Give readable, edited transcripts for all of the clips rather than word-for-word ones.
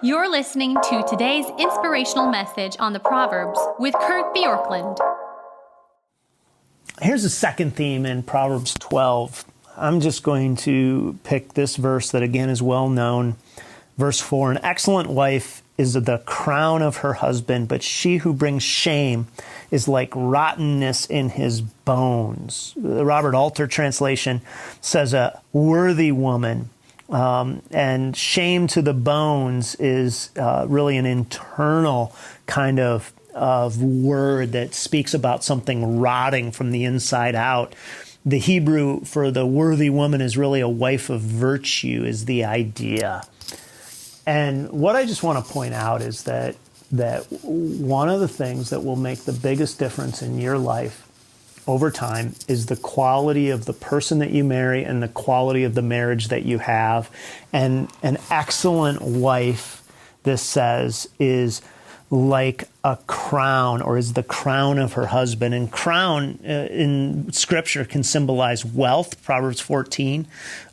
You're listening to today's inspirational message on the Proverbs with Kurt Bjorklund. Here's a second theme in Proverbs 12. I'm just going to pick this verse that again is well known. Verse 4, an excellent wife is the crown of her husband, but she who brings shame is like rottenness in his bones. The Robert Alter translation says a worthy woman. And shame to the bones is really an internal kind of word that speaks about something rotting from the inside out. The Hebrew for the worthy woman is really a wife of virtue, is the idea. And what I just want to point out is that one of the things that will make the biggest difference in your life over time is the quality of the person that you marry and the quality of the marriage that you have. And an excellent wife, this says, is like a crown, or is the crown of her husband. And crown in Scripture can symbolize wealth, Proverbs 14,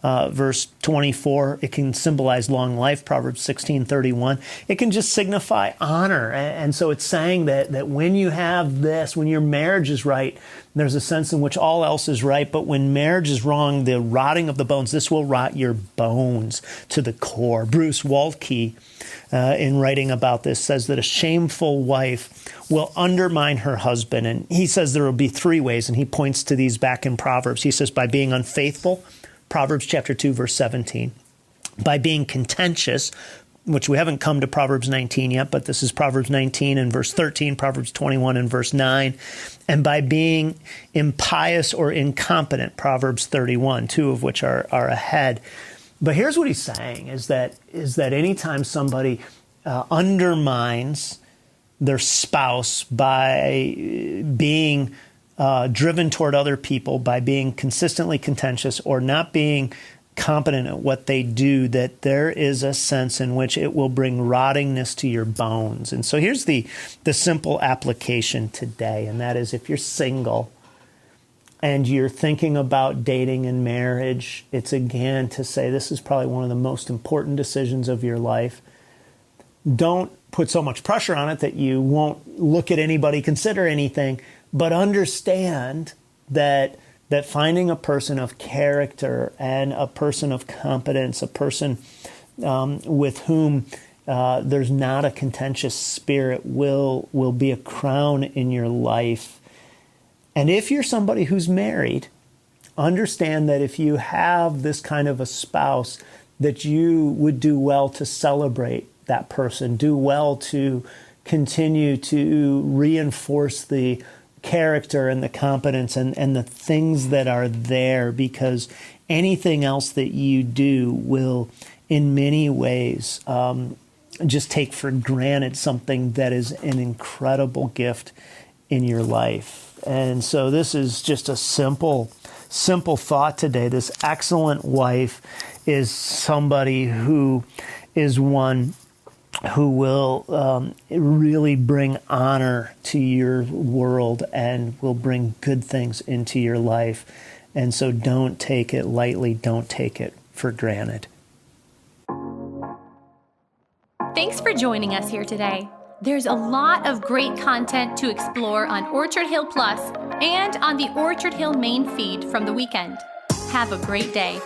verse 24. It can symbolize long life, Proverbs 16:31. It can just signify honor. And so it's saying that when you have this, when your marriage is right, there's a sense in which all else is right. But when marriage is wrong, the rotting of the bones, this will rot your bones to the core. Bruce Waltke, in writing about this, says that a shameful wife will undermine her husband. And he says there will be three ways, and he points to these back in Proverbs. He says by being unfaithful, Proverbs chapter 2, verse 17. By being contentious, which we haven't come to Proverbs 19 yet, but this is Proverbs 19 and verse 13, Proverbs 21 and verse 9. And by being impious or incompetent, Proverbs 31, two of which are ahead. But here's what he's saying, is that anytime somebody undermines their spouse by being driven toward other people, by being consistently contentious or not being competent at what they do, that there is a sense in which it will bring rottingness to your bones. And so here's the simple application today, and that is if you're single and you're thinking about dating and marriage, it's again to say this is probably one of the most important decisions of your life. Don't put so much pressure on it that you won't look at anybody, consider anything, but understand that finding a person of character and a person of competence, a person with whom there's not a contentious spirit will be a crown in your life. And if you're somebody who's married, understand that if you have this kind of a spouse, that you would do well to celebrate that person, do well to continue to reinforce the character and the competence and the things that are there, because anything else that you do will in many ways just take for granted something that is an incredible gift in your life. And so this is just a simple thought today. This excellent wife is somebody who is one who will really bring honor to your world and will bring good things into your life. And so don't take it lightly. Don't take it for granted. Thanks for joining us here today. There's a lot of great content to explore on Orchard Hill Plus and on the Orchard Hill main feed from the weekend. Have a great day.